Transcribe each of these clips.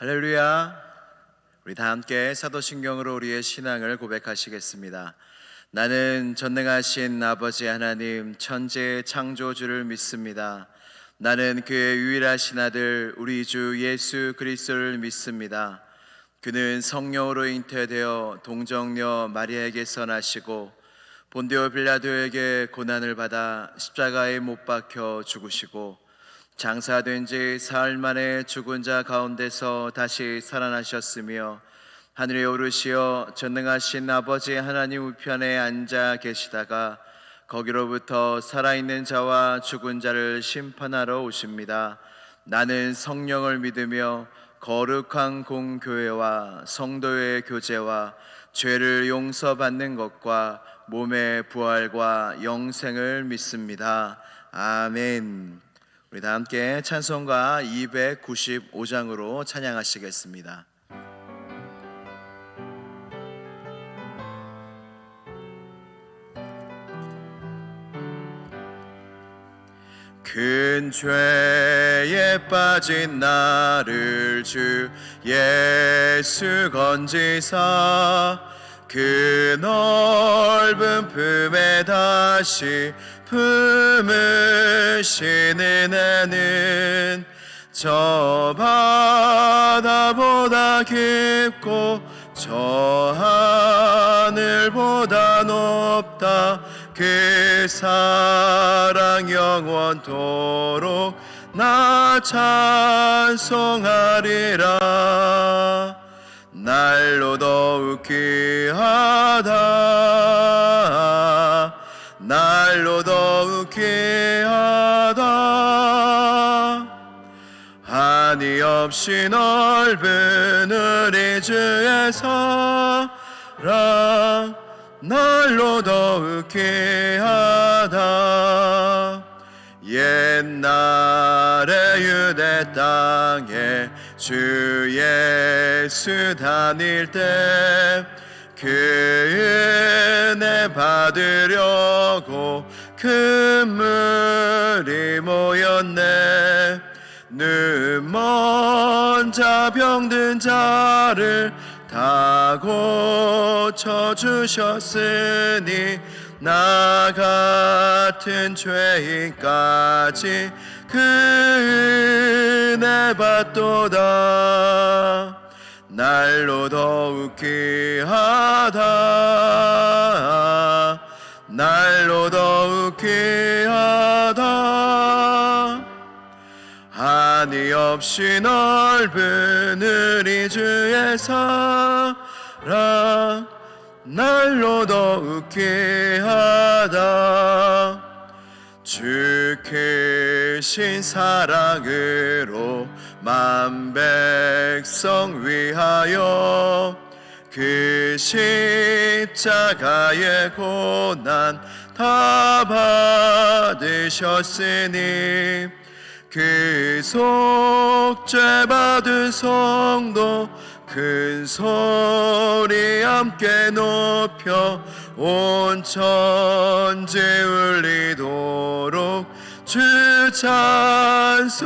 할렐루야. 우리 다 함께 사도신경으로 우리의 신앙을 고백하시겠습니다. 나는 전능하신 아버지 하나님 천지의 창조주를 믿습니다. 나는 그의 유일하신 아들 우리 주 예수 그리스도를 믿습니다. 그는 성령으로 잉태되어 동정녀 마리아에게서 나시고 본디오 빌라도에게 고난을 받아 십자가에 못 박혀 죽으시고 장사된 지 사흘 만에 죽은 자 가운데서 다시 살아나셨으며 하늘에 오르시어 전능하신 아버지 하나님 우편에 앉아 계시다가 거기로부터 살아있는 자와 죽은 자를 심판하러 오십니다. 나는 성령을 믿으며 거룩한 공교회와 성도의 교제와 죄를 용서받는 것과 몸의 부활과 영생을 믿습니다. 아멘. 우리 다 함께 찬송가 295장으로 찬양하시겠습니다. 큰 죄에 빠진 나를 주 예수 건지사 그 넓은 품에 다시 품으시는 애는 저 바다보다 깊고 저 하늘보다 높다. 그 사랑 영원토록 나 찬송하리라. 날로 더욱 귀하다. 날로 더욱 귀하다. 한이 없이 넓은 우리 주의 사랑 날로 더욱 귀하다. 옛날에 유대 땅에 주 예수 다닐 때 그 은혜 받으려고 큰 무리 모였네. 눈먼 자 병든 자를 다 고쳐주셨으니 나 같은 죄인까지 그 은혜 받도다. 날로 더욱 귀하다. 날로 더욱 귀하다. 한이 없이 넓은 우리 주의 사랑 날로 더욱 귀하다. 주 크신 사랑으로 만 백성 위하여 그 십자가의 고난 다 받으셨으니 그 속죄 받은 성도 큰 소리 함께 높여 온 천지 울리도록 주 찬송하리라.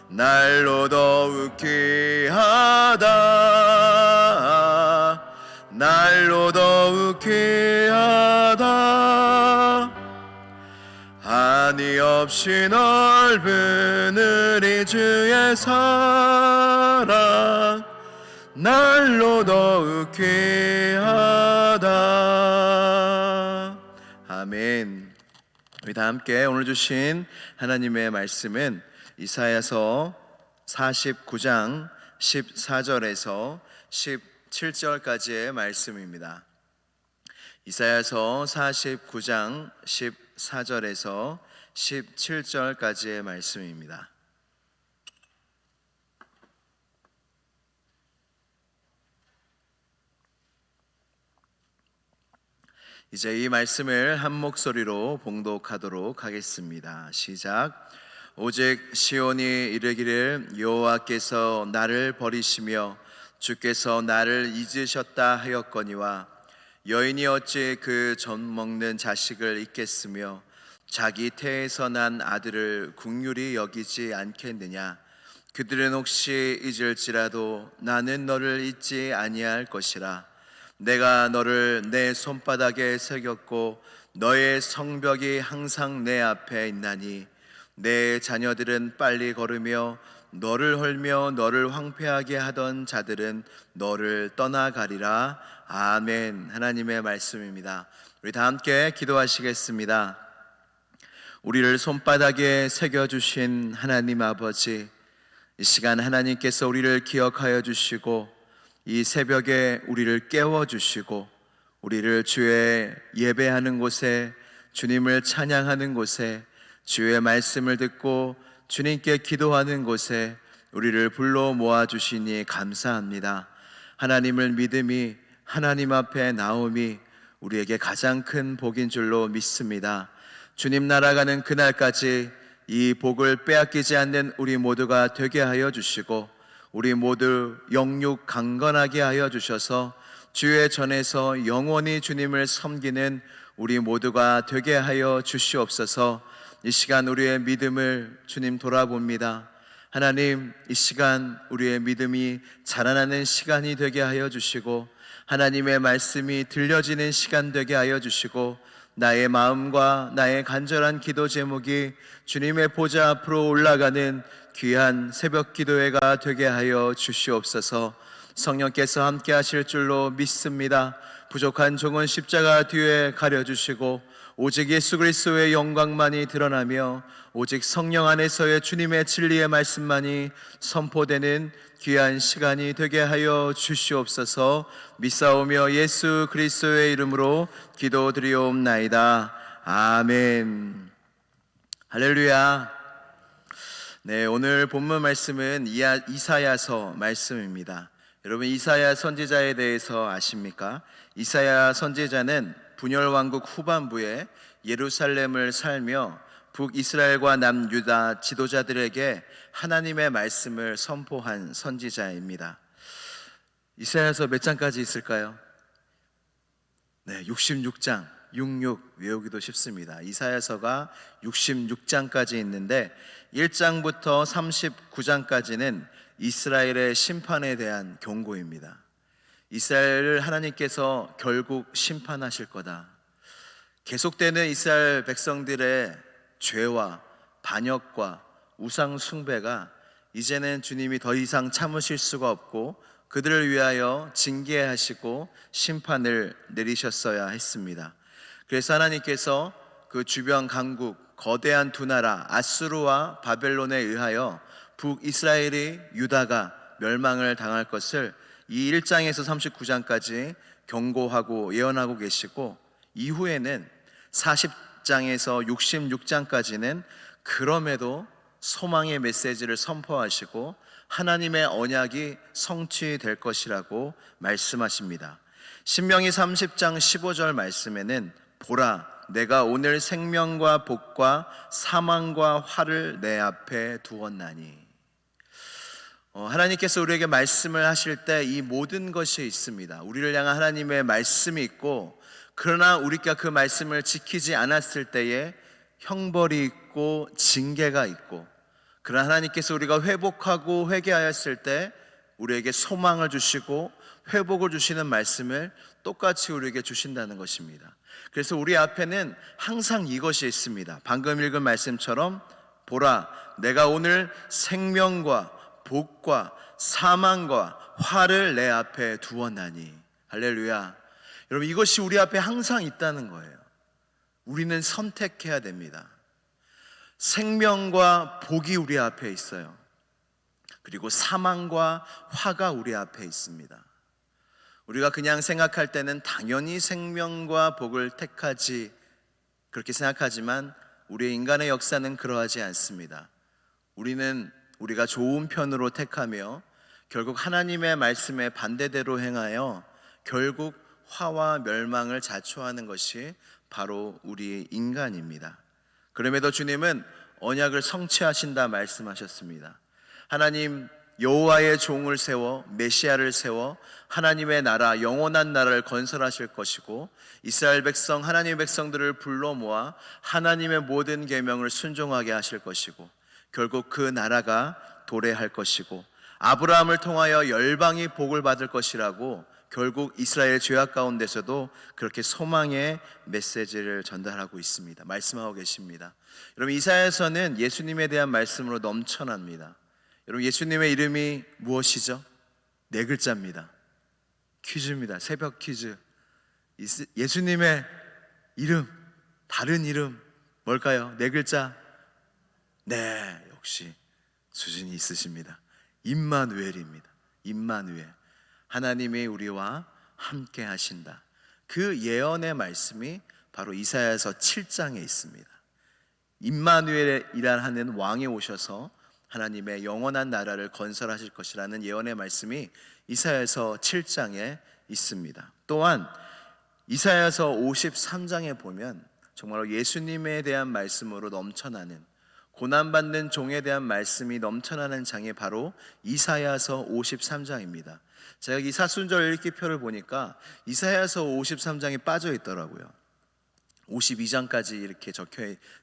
날로 더욱 귀하다. 날로 더욱 귀하다. 한이 없이 넓은 우리 주의 사랑 날로 더욱 귀하다. 아멘. 우리 다 함께 오늘 주신 하나님의 말씀은 이사야서 49장 14절에서 17절까지의 말씀입니다. 이사야서 49장 14절에서 17절까지의 말씀입니다. 이제 이 말씀을 한 목소리로 봉독하도록 하겠습니다. 시작. 오직 시온이 이르기를 여호와께서 나를 버리시며 주께서 나를 잊으셨다 하였거니와 여인이 어찌 그 젖 먹는 자식을 잊겠으며 자기 태에서 난 아들을 긍휼히 여기지 않겠느냐. 그들은 혹시 잊을지라도 나는 너를 잊지 아니할 것이라. 내가 너를 내 손바닥에 새겼고 너의 성벽이 항상 내 앞에 있나니 내 자녀들은 빨리 걸으며 너를 헐며 너를 황폐하게 하던 자들은 너를 떠나가리라. 아멘. 하나님의 말씀입니다. 우리 다 함께 기도하시겠습니다. 우리를 손바닥에 새겨주신 하나님 아버지, 이 시간 하나님께서 우리를 기억하여 주시고 이 새벽에 우리를 깨워주시고 우리를 주의 예배하는 곳에, 주님을 찬양하는 곳에, 주의 말씀을 듣고 주님께 기도하는 곳에 우리를 불러 모아주시니 감사합니다. 하나님을 믿음이, 하나님 앞에 나옴이 우리에게 가장 큰 복인 줄로 믿습니다. 주님 날아가는 그날까지 이 복을 빼앗기지 않는 우리 모두가 되게 하여 주시고 우리 모두 영육 강건하게 하여 주셔서 주의 전에서 영원히 주님을 섬기는 우리 모두가 되게 하여 주시옵소서. 이 시간 우리의 믿음을 주님 돌아봅니다. 하나님, 이 시간 우리의 믿음이 자라나는 시간이 되게 하여 주시고 하나님의 말씀이 들려지는 시간 되게 하여 주시고 나의 마음과 나의 간절한 기도 제목이 주님의 보좌 앞으로 올라가는 귀한 새벽 기도회가 되게 하여 주시옵소서. 성령께서 함께 하실 줄로 믿습니다. 부족한 종은 십자가 뒤에 가려주시고 오직 예수 그리스도의 영광만이 드러나며 오직 성령 안에서의 주님의 진리의 말씀만이 선포되는 귀한 시간이 되게 하여 주시옵소서. 믿사오며 예수 그리스도의 이름으로 기도드리옵나이다. 아멘. 할렐루야. 네, 오늘 본문 말씀은 이사야서 말씀입니다. 여러분, 이사야 선지자에 대해서 아십니까? 이사야 선지자는 분열 왕국 후반부에 예루살렘을 살며 북이스라엘과 남유다 지도자들에게 하나님의 말씀을 선포한 선지자입니다. 이사야서 몇 장까지 있을까요? 네, 66장. 66 외우기도 쉽습니다. 이사야서가 66장까지 있는데 1장부터 39장까지는 이스라엘의 심판에 대한 경고입니다. 이스라엘을 하나님께서 결국 심판하실 거다. 계속되는 이스라엘 백성들의 죄와 반역과 우상 숭배가 이제는 주님이 더 이상 참으실 수가 없고 그들을 위하여 징계하시고 심판을 내리셨어야 했습니다. 그래서 하나님께서 그 주변 강국 거대한 두 나라 아수르와 바벨론에 의하여 북이스라엘이 유다가 멸망을 당할 것을 이 1장에서 39장까지 경고하고 예언하고 계시고 이후에는 40장에서 66장까지는 그럼에도 소망의 메시지를 선포하시고 하나님의 언약이 성취될 것이라고 말씀하십니다. 신명기 30장 15절 말씀에는 보라, 내가 오늘 생명과 복과 사망과 화를 내 앞에 두었나니. 하나님께서 우리에게 말씀을 하실 때 이 모든 것이 있습니다. 우리를 향한 하나님의 말씀이 있고, 그러나 우리가 그 말씀을 지키지 않았을 때에 형벌이 있고 징계가 있고, 그러나 하나님께서 우리가 회복하고 회개하였을 때 우리에게 소망을 주시고 회복을 주시는 말씀을 똑같이 우리에게 주신다는 것입니다. 그래서 우리 앞에는 항상 이것이 있습니다. 방금 읽은 말씀처럼 보라, 내가 오늘 생명과 복과 사망과 화를 내 앞에 두었나니. 할렐루야. 여러분, 이것이 우리 앞에 항상 있다는 거예요. 우리는 선택해야 됩니다. 생명과 복이 우리 앞에 있어요. 그리고 사망과 화가 우리 앞에 있습니다. 우리가 그냥 생각할 때는 당연히 생명과 복을 택하지, 그렇게 생각하지만 우리의 인간의 역사는 그러하지 않습니다. 우리가 좋은 편으로 택하며 결국 하나님의 말씀에 반대대로 행하여 결국 화와 멸망을 자초하는 것이 바로 우리 인간입니다. 그럼에도 주님은 언약을 성취하신다 말씀하셨습니다. 하나님 여호와의 종을 세워 메시아를 세워 하나님의 나라, 영원한 나라를 건설하실 것이고 이스라엘 백성, 하나님의 백성들을 불러 모아 하나님의 모든 계명을 순종하게 하실 것이고 결국 그 나라가 도래할 것이고 아브라함을 통하여 열방이 복을 받을 것이라고 결국 이스라엘 죄악 가운데서도 그렇게 소망의 메시지를 전달하고 있습니다. 말씀하고 계십니다. 여러분, 이사야서는 예수님에 대한 말씀으로 넘쳐납니다. 여러분, 예수님의 이름이 무엇이죠? 네 글자입니다. 퀴즈입니다. 새벽 퀴즈. 예수님의 이름, 다른 이름 뭘까요? 네 글자. 네, 역시 수준이 있으십니다. 임마누엘입니다. 임마누엘. 하나님이 우리와 함께 하신다. 그 예언의 말씀이 바로 이사야서 7장에 있습니다. 임마누엘이라는 왕이 오셔서 하나님의 영원한 나라를 건설하실 것이라는 예언의 말씀이 이사야서 7장에 있습니다. 또한 이사야서 53장에 보면 정말로 예수님에 대한 말씀으로 넘쳐나는, 고난받는 종에 대한 말씀이 넘쳐나는 장이 바로 이사야서 53장입니다. 제가 이 사순절 읽기표를 보니까 이사야서 53장이 빠져 있더라고요. 52장까지 이렇게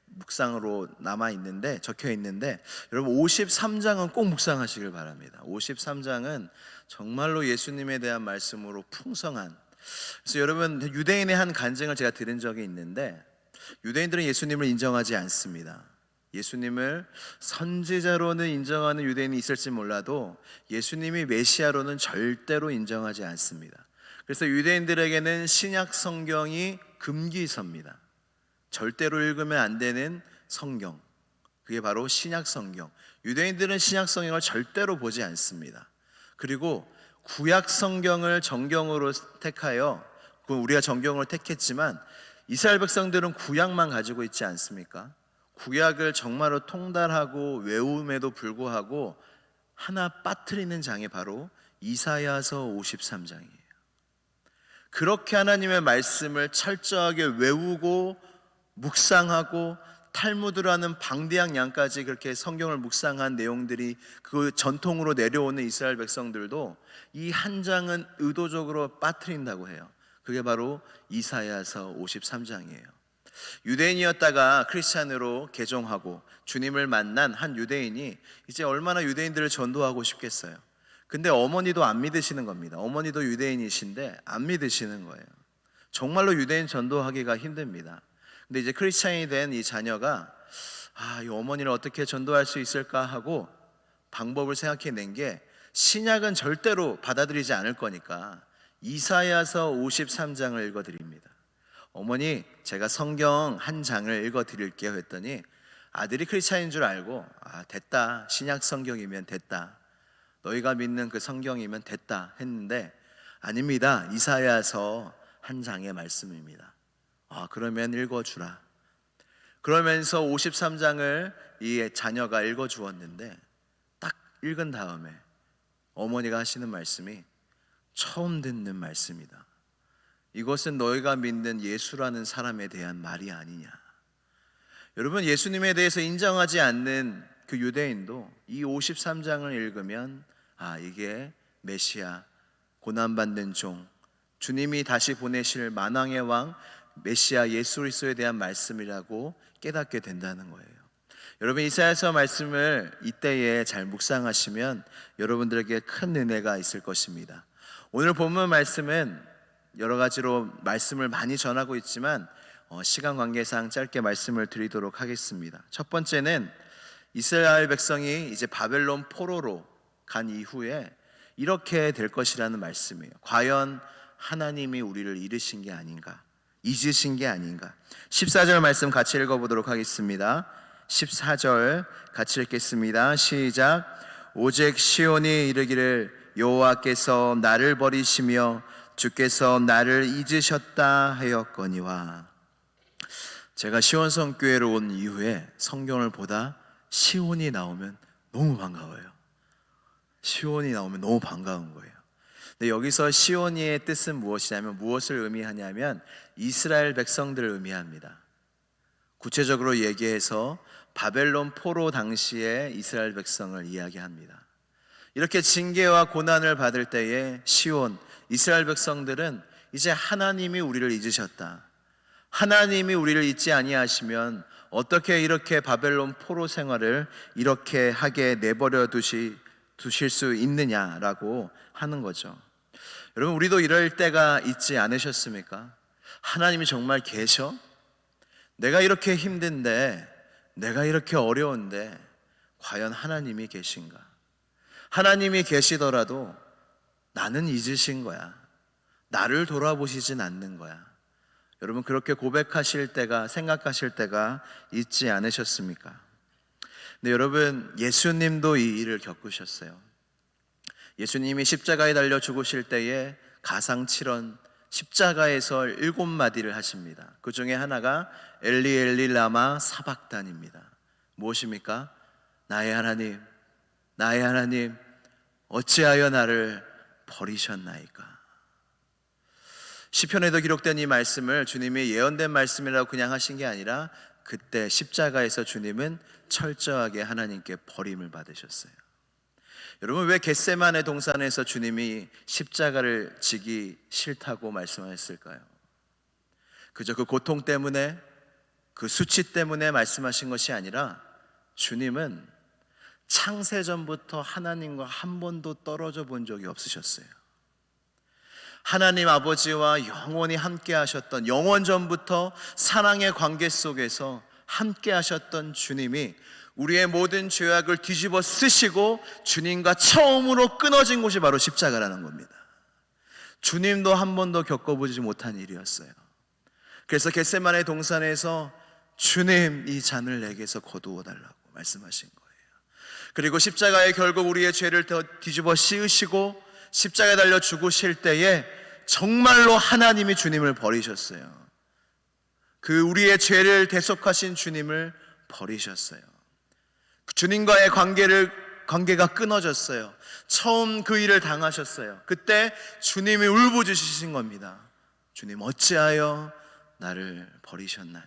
묵상으로 적혀 있는데 여러분, 53장은 꼭 묵상하시길 바랍니다. 53장은 정말로 예수님에 대한 말씀으로 풍성한, 그래서 여러분, 유대인의 한 간증을 제가 들은 적이 있는데, 유대인들은 예수님을 인정하지 않습니다. 예수님을 선지자로는 인정하는 유대인이 있을지 몰라도 예수님이 메시아로는 절대로 인정하지 않습니다. 그래서 유대인들에게는 신약 성경이 금기서입니다. 절대로 읽으면 안 되는 성경, 그게 바로 신약 성경. 유대인들은 신약 성경을 절대로 보지 않습니다. 그리고 구약 성경을 정경으로 택하여, 우리가 정경으로 택했지만 이스라엘 백성들은 구약만 가지고 있지 않습니까? 구약을 정말로 통달하고 외움에도 불구하고 하나 빠뜨리는 장이 바로 이사야서 53장이에요. 그렇게 하나님의 말씀을 철저하게 외우고 묵상하고 탈무드라는 방대한 양까지 그렇게 성경을 묵상한 내용들이 그 전통으로 내려오는 이스라엘 백성들도 이 한 장은 의도적으로 빠뜨린다고 해요. 그게 바로 이사야서 53장이에요. 유대인이었다가 크리스찬으로 개종하고 주님을 만난 한 유대인이 이제 얼마나 유대인들을 전도하고 싶겠어요. 근데 어머니도 안 믿으시는 겁니다. 어머니도 유대인이신데 안 믿으시는 거예요. 정말로 유대인 전도하기가 힘듭니다. 근데 이제 크리스찬이 된 이 자녀가 이 어머니를 어떻게 전도할 수 있을까 하고 방법을 생각해낸 게, 신약은 절대로 받아들이지 않을 거니까 이사야서 53장을 읽어드립니다. 어머니, 제가 성경 한 장을 읽어드릴게요 했더니 아들이 크리스찬인 줄 알고 됐다, 신약 성경이면 됐다, 너희가 믿는 그 성경이면 됐다 했는데, 아닙니다, 이사야서 한 장의 말씀입니다. 그러면 읽어주라. 그러면서 53장을 이 자녀가 읽어주었는데, 딱 읽은 다음에 어머니가 하시는 말씀이 처음 듣는 말씀이다. 이것은 너희가 믿는 예수라는 사람에 대한 말이 아니냐. 여러분, 예수님에 대해서 인정하지 않는 그 유대인도 이 53장을 읽으면 이게 메시아, 고난받는 종, 주님이 다시 보내실 만왕의 왕 메시아 예수 그리스도에 대한 말씀이라고 깨닫게 된다는 거예요. 여러분, 이사야서 말씀을 이때에 잘 묵상하시면 여러분들에게 큰 은혜가 있을 것입니다. 오늘 본문 말씀은 여러 가지로 말씀을 많이 전하고 있지만 시간 관계상 짧게 말씀을 드리도록 하겠습니다. 첫 번째는 이스라엘 백성이 이제 바벨론 포로로 간 이후에 이렇게 될 것이라는 말씀이에요. 과연 하나님이 우리를 잃으신 게 아닌가, 잊으신 게 아닌가. 14절 말씀 같이 읽어보도록 하겠습니다. 14절 같이 읽겠습니다. 시작. 오직 시온이 이르기를 여호와께서 나를 버리시며 주께서 나를 잊으셨다 하였거니와. 제가 시온성교회로 온 이후에 성경을 보다 시온이 나오면 너무 반가워요. 시온이 나오면 너무 반가운 거예요. 근데 여기서 시온이의 뜻은 무엇이냐면, 무엇을 의미하냐면 이스라엘 백성들을 의미합니다. 구체적으로 얘기해서 바벨론 포로 당시의 이스라엘 백성을 이야기합니다. 이렇게 징계와 고난을 받을 때에 시온, 이스라엘 백성들은 이제 하나님이 우리를 잊으셨다, 하나님이 우리를 잊지 아니하시면 어떻게 이렇게 바벨론 포로 생활을 이렇게 하게 내버려 두실 수 있느냐라고 하는 거죠. 여러분, 우리도 이럴 때가 있지 않으셨습니까? 하나님이 정말 계셔? 내가 이렇게 힘든데, 내가 이렇게 어려운데 과연 하나님이 계신가? 하나님이 계시더라도 나는 잊으신 거야. 나를 돌아보시진 않는 거야. 여러분, 그렇게 고백하실 때가, 생각하실 때가 있지 않으셨습니까? 근데 여러분, 예수님도 이 일을 겪으셨어요. 예수님이 십자가에 달려 죽으실 때에 가상칠언 십자가에서 7마디를 하십니다. 그 중에 하나가 엘리 엘리 라마 사박단입니다. 무엇입니까? 나의 하나님, 나의 하나님, 어찌하여 나를 버리셨나이까? 시편에도 기록된 이 말씀을 주님이 예언된 말씀이라고 그냥 하신 게 아니라 그때 십자가에서 주님은 철저하게 하나님께 버림을 받으셨어요. 여러분, 왜 겟세마네 동산에서 주님이 십자가를 지기 싫다고 말씀하셨을까요? 그저 그 고통 때문에, 그 수치 때문에 말씀하신 것이 아니라 주님은 창세전부터 하나님과 한 번도 떨어져 본 적이 없으셨어요. 하나님 아버지와 영원히 함께 하셨던, 영원전부터 사랑의 관계 속에서 함께 하셨던 주님이 우리의 모든 죄악을 뒤집어 쓰시고 주님과 처음으로 끊어진 곳이 바로 십자가라는 겁니다. 주님도 한 번도 겪어보지 못한 일이었어요. 그래서 겟세마네 동산에서 주님, 이 잔을 내게서 거두어 달라고 말씀하신 거예요. 그리고 십자가에 결국 우리의 죄를 더 뒤집어 씌우시고 십자가에 달려 죽으실 때에 정말로 하나님이 주님을 버리셨어요. 그 우리의 죄를 대속하신 주님을 버리셨어요. 주님과의 관계가 끊어졌어요. 처음 그 일을 당하셨어요. 그때 주님이 울부짖으신 겁니다. 주님, 어찌하여 나를 버리셨나요?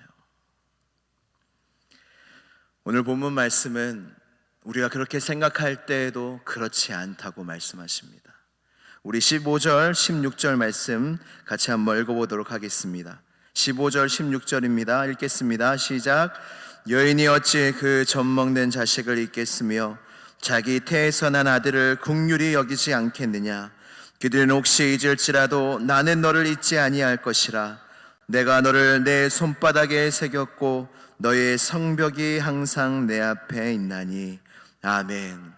오늘 본문 말씀은 우리가 그렇게 생각할 때에도 그렇지 않다고 말씀하십니다. 우리 15절, 16절 말씀 같이 한번 읽어보도록 하겠습니다. 15절, 16절입니다. 읽겠습니다. 시작. 여인이 어찌 그 젖먹는 자식을 잊겠으며 자기 태에서 난 아들을 긍휼히 여기지 않겠느냐? 그들은 혹시 잊을지라도 나는 너를 잊지 아니할 것이라. 내가 너를 내 손바닥에 새겼고 너의 성벽이 항상 내 앞에 있나니. 아멘.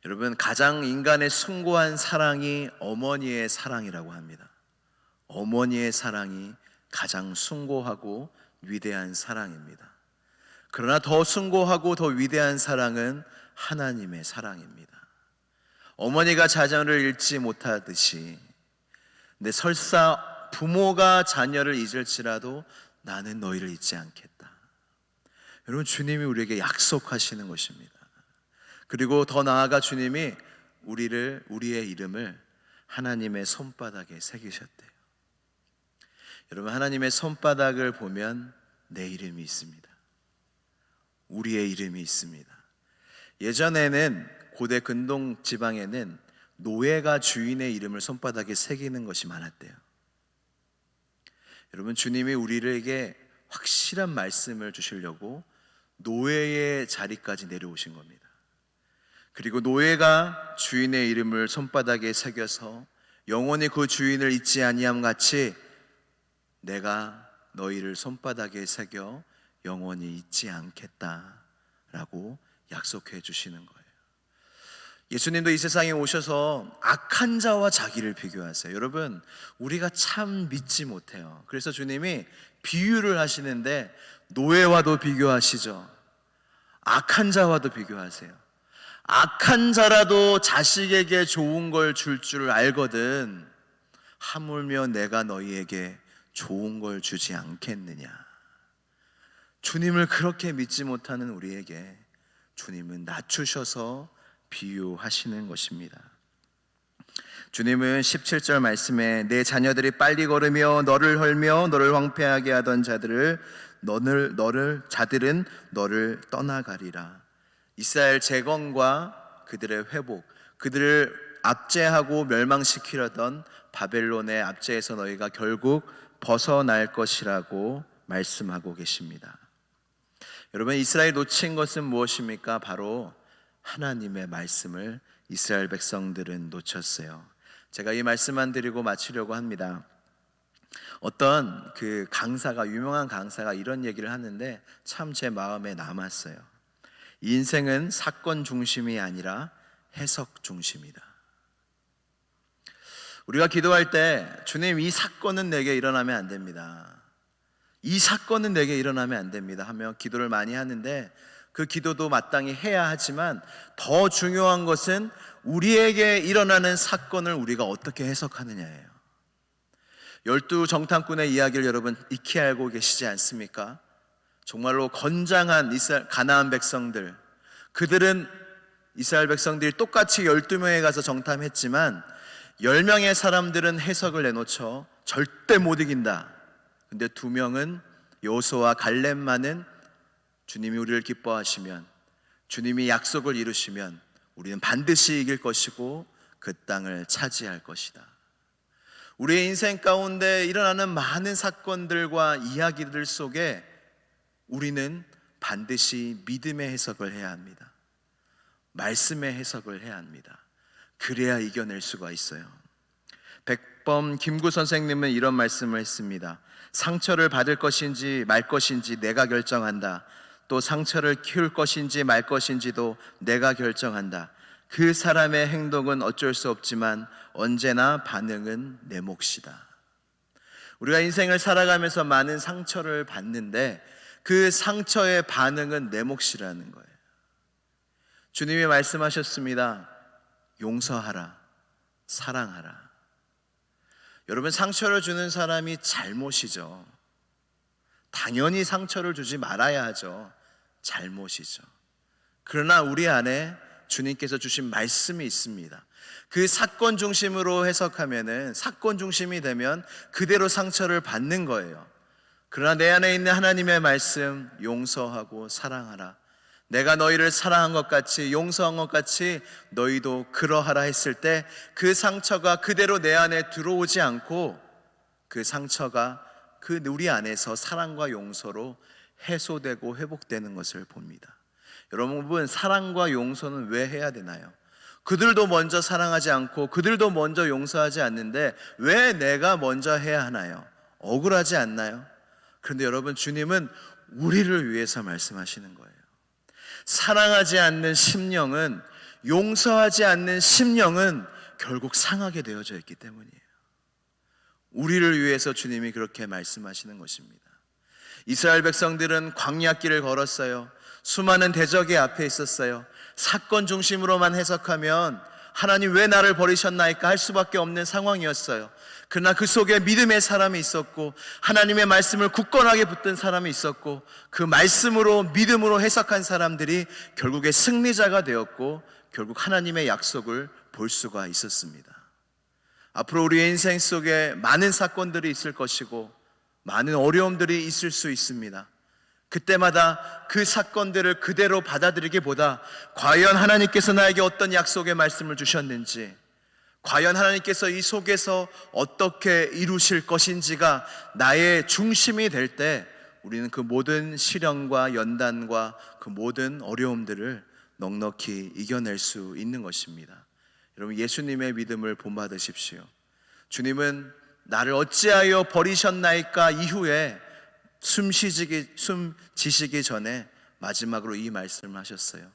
여러분, 가장 인간의 숭고한 사랑이 어머니의 사랑이라고 합니다. 어머니의 사랑이 가장 숭고하고 위대한 사랑입니다. 그러나 더 숭고하고 더 위대한 사랑은 하나님의 사랑입니다. 어머니가 자녀를 잃지 못하듯이, 근데 설사 부모가 자녀를 잊을지라도 나는 너희를 잊지 않겠다. 여러분, 주님이 우리에게 약속하시는 것입니다. 그리고 더 나아가 주님이 우리의 이름을 하나님의 손바닥에 새기셨대요. 여러분, 하나님의 손바닥을 보면 내 이름이 있습니다. 우리의 이름이 있습니다. 예전에는 고대 근동 지방에는 노예가 주인의 이름을 손바닥에 새기는 것이 많았대요. 여러분, 주님이 우리에게 확실한 말씀을 주시려고 노예의 자리까지 내려오신 겁니다. 그리고 노예가 주인의 이름을 손바닥에 새겨서 영원히 그 주인을 잊지 아니함 같이 내가 너희를 손바닥에 새겨 영원히 잊지 않겠다라고 약속해 주시는 거예요. 예수님도 이 세상에 오셔서 악한 자와 자기를 비교하세요. 여러분, 우리가 참 믿지 못해요. 그래서 주님이 비유를 하시는데 노예와도 비교하시죠. 악한 자와도 비교하세요. 악한 자라도 자식에게 좋은 걸 줄 줄 알거든 하물며 내가 너희에게 좋은 걸 주지 않겠느냐. 주님을 그렇게 믿지 못하는 우리에게 주님은 낮추셔서 비유하시는 것입니다. 주님은 17절 말씀에 내 자녀들이 빨리 걸으며 너를 헐며 너를 황폐하게 하던 자들은 너를 떠나가리라. 이스라엘 재건과 그들의 회복, 그들을 압제하고 멸망시키려던 바벨론의 압제에서 너희가 결국 벗어날 것이라고 말씀하고 계십니다. 여러분, 이스라엘 놓친 것은 무엇입니까? 바로 하나님의 말씀을 이스라엘 백성들은 놓쳤어요. 제가 이 말씀만 드리고 마치려고 합니다. 어떤 유명한 강사가 이런 얘기를 하는데 참 제 마음에 남았어요. 인생은 사건 중심이 아니라 해석 중심이다. 우리가 기도할 때 주님, 이 사건은 내게 일어나면 안 됩니다. 이 사건은 내게 일어나면 안 됩니다 하며 기도를 많이 하는데, 그 기도도 마땅히 해야 하지만 더 중요한 것은 우리에게 일어나는 사건을 우리가 어떻게 해석하느냐예요. 12정탐꾼의 이야기를 여러분 익히 알고 계시지 않습니까? 정말로 건장한 가나안 백성들, 그들은 이스라엘 백성들이 똑같이 12명에 가서 정탐했지만 10명의 사람들은 해석을 내놓죠. 절대 못 이긴다. 근데 2명은, 여호수아와 갈렙만은 주님이 우리를 기뻐하시면, 주님이 약속을 이루시면 우리는 반드시 이길 것이고 그 땅을 차지할 것이다. 우리의 인생 가운데 일어나는 많은 사건들과 이야기들 속에 우리는 반드시 믿음의 해석을 해야 합니다. 말씀의 해석을 해야 합니다. 그래야 이겨낼 수가 있어요. 백범 김구 선생님은 이런 말씀을 했습니다. 상처를 받을 것인지 말 것인지 내가 결정한다. 또 상처를 키울 것인지 말 것인지도 내가 결정한다. 그 사람의 행동은 어쩔 수 없지만 언제나 반응은 내 몫이다. 우리가 인생을 살아가면서 많은 상처를 받는데 그 상처의 반응은 내 몫이라는 거예요. 주님이 말씀하셨습니다. 용서하라, 사랑하라. 여러분, 상처를 주는 사람이 잘못이죠. 당연히 상처를 주지 말아야 하죠. 잘못이죠. 그러나 우리 안에 주님께서 주신 말씀이 있습니다. 그 사건 중심으로 해석하면은, 사건 중심이 되면 그대로 상처를 받는 거예요. 그러나 내 안에 있는 하나님의 말씀, 용서하고 사랑하라. 내가 너희를 사랑한 것 같이, 용서한 것 같이 너희도 그러하라 했을 때 그 상처가 그대로 내 안에 들어오지 않고 그 상처가 우리 안에서 사랑과 용서로 해소되고 회복되는 것을 봅니다. 여러분, 사랑과 용서는 왜 해야 되나요? 그들도 먼저 사랑하지 않고 그들도 먼저 용서하지 않는데 왜 내가 먼저 해야 하나요? 억울하지 않나요? 그런데 여러분, 주님은 우리를 위해서 말씀하시는 거예요. 사랑하지 않는 심령은, 용서하지 않는 심령은 결국 상하게 되어져 있기 때문이에요. 우리를 위해서 주님이 그렇게 말씀하시는 것입니다. 이스라엘 백성들은 광야길을 걸었어요. 수많은 대적의 앞에 있었어요. 사건 중심으로만 해석하면 하나님 왜 나를 버리셨나이까 할 수밖에 없는 상황이었어요. 그러나 그 속에 믿음의 사람이 있었고 하나님의 말씀을 굳건하게 붙든 사람이 있었고 그 말씀으로, 믿음으로 해석한 사람들이 결국에 승리자가 되었고 결국 하나님의 약속을 볼 수가 있었습니다. 앞으로 우리의 인생 속에 많은 사건들이 있을 것이고 많은 어려움들이 있을 수 있습니다. 그때마다 그 사건들을 그대로 받아들이기보다 과연 하나님께서 나에게 어떤 약속의 말씀을 주셨는지, 과연 하나님께서 이 속에서 어떻게 이루실 것인지가 나의 중심이 될 때 우리는 그 모든 시련과 연단과 그 모든 어려움들을 넉넉히 이겨낼 수 있는 것입니다. 여러분, 예수님의 믿음을 본받으십시오. 주님은 나를 어찌하여 버리셨나이까 이후에 숨 지시기 전에 마지막으로 이 말씀을 하셨어요.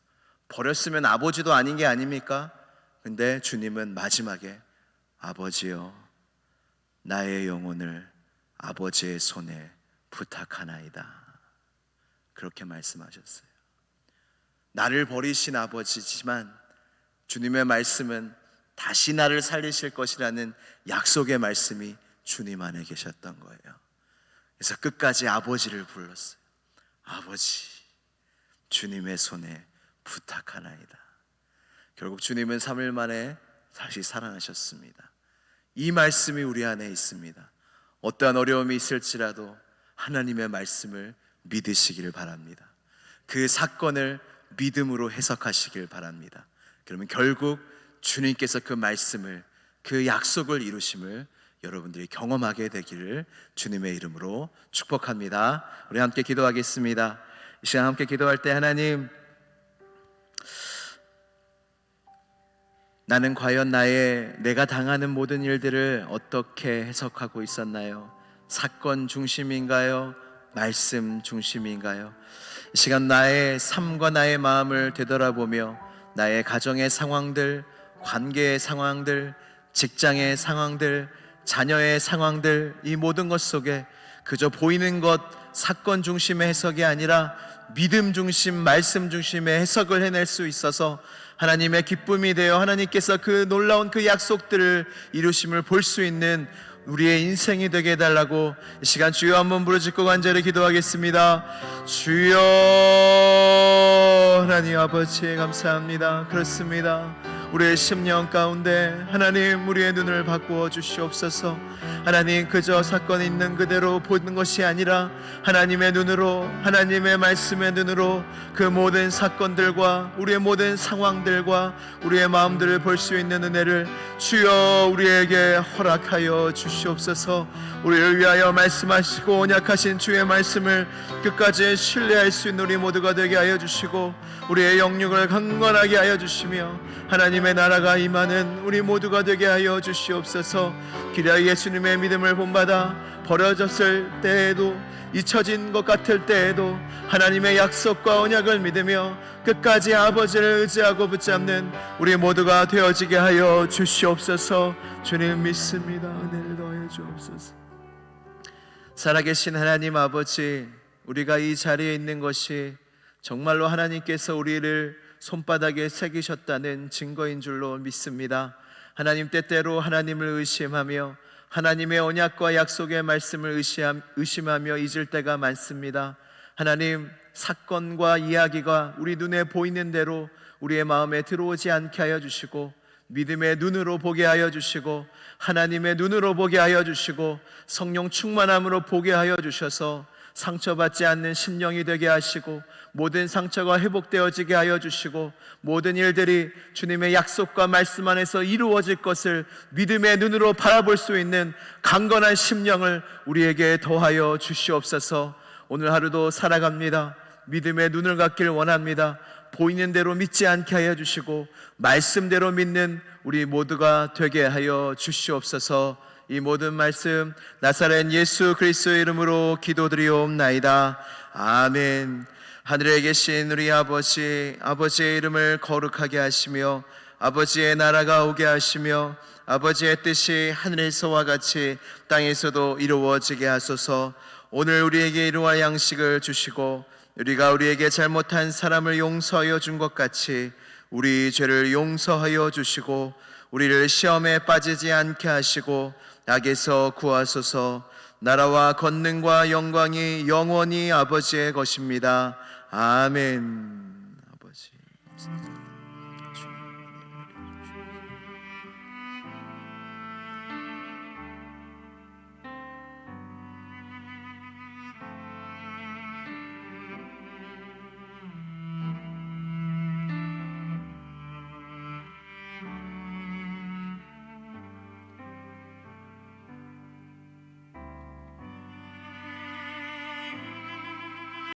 버렸으면 아버지도 아닌 게 아닙니까? 근데 주님은 마지막에 아버지여, 나의 영혼을 아버지의 손에 부탁하나이다. 그렇게 말씀하셨어요. 나를 버리신 아버지지만 주님의 말씀은 다시 나를 살리실 것이라는 약속의 말씀이 주님 안에 계셨던 거예요. 그래서 끝까지 아버지를 불렀어요. 아버지, 주님의 손에 부탁하나이다. 결국 주님은 3일 만에 다시 살아나셨습니다. 이 말씀이 우리 안에 있습니다. 어떠한 어려움이 있을지라도 하나님의 말씀을 믿으시길 바랍니다. 그 사건을 믿음으로 해석하시길 바랍니다. 그러면 결국 주님께서 그 말씀을, 그 약속을 이루심을 여러분들이 경험하게 되기를 주님의 이름으로 축복합니다. 우리 함께 기도하겠습니다. 이 시간 함께 기도할 때 하나님, 나는 과연 내가 당하는 모든 일들을 어떻게 해석하고 있었나요? 사건 중심인가요? 말씀 중심인가요? 이 시간 나의 삶과 나의 마음을 되돌아보며 나의 가정의 상황들, 관계의 상황들, 직장의 상황들, 자녀의 상황들, 이 모든 것 속에 그저 보이는 것, 사건 중심의 해석이 아니라 믿음 중심, 말씀 중심의 해석을 해낼 수 있어서 하나님의 기쁨이 되어 하나님께서 그 놀라운 그 약속들을 이루심을 볼 수 있는 우리의 인생이 되게 해달라고 이 시간 주여 한번 부르짖고 간절히 기도하겠습니다. 주여, 하나님 아버지 감사합니다. 그렇습니다. 우리의 심령 가운데 하나님, 우리의 눈을 바꾸어 주시옵소서. 하나님, 그저 사건 있는 그대로 보는 것이 아니라 하나님의 눈으로, 하나님의 말씀의 눈으로 그 모든 사건들과 우리의 모든 상황들과 우리의 마음들을 볼 수 있는 은혜를 주여 우리에게 허락하여 주시옵소서. 우리를 위하여 말씀하시고 언약하신 주의 말씀을 끝까지 신뢰할 수 있는 우리 모두가 되게 하여 주시고 우리의 영육을 강건하게 하여 주시며 하나님의 나라가 임하는 우리 모두가 되게 하여 주시옵소서. 기려 예수님의 믿음을 본받아 버려졌을 때에도, 잊혀진 것 같을 때에도 하나님의 약속과 언약을 믿으며 끝까지 아버지를 의지하고 붙잡는 우리 모두가 되어지게 하여 주시옵소서. 주님 믿습니다. 은혜를 더해 주옵소서. 살아계신 하나님 아버지, 우리가 이 자리에 있는 것이 정말로 하나님께서 우리를 손바닥에 새기셨다는 증거인 줄로 믿습니다. 하나님, 때때로 하나님을 의심하며 하나님의 언약과 약속의 말씀을 의심하며 잊을 때가 많습니다. 하나님, 사건과 이야기가 우리 눈에 보이는 대로 우리의 마음에 들어오지 않게 하여 주시고 믿음의 눈으로 보게 하여 주시고 하나님의 눈으로 보게 하여 주시고 성령 충만함으로 보게 하여 주셔서 상처받지 않는 심령이 되게 하시고 모든 상처가 회복되어지게 하여 주시고 모든 일들이 주님의 약속과 말씀 안에서 이루어질 것을 믿음의 눈으로 바라볼 수 있는 강건한 심령을 우리에게 더하여 주시옵소서. 오늘 하루도 살아갑니다. 믿음의 눈을 갖길 원합니다. 보이는 대로 믿지 않게 하여 주시고 말씀대로 믿는 우리 모두가 되게 하여 주시옵소서. 이 모든 말씀 나사렛 예수 그리스도의 이름으로 기도드리옵나이다. 아멘. 하늘에 계신 우리 아버지, 아버지의 이름을 거룩하게 하시며 아버지의 나라가 오게 하시며 아버지의 뜻이 하늘에서와 같이 땅에서도 이루어지게 하소서. 오늘 우리에게 이루어갈 양식을 주시고 우리가 우리에게 잘못한 사람을 용서하여 준 것 같이 우리 죄를 용서하여 주시고 우리를 시험에 빠지지 않게 하시고 악에서 구하소서. 나라와 권능과 영광이 영원히 아버지의 것입니다. 아멘. 아버지.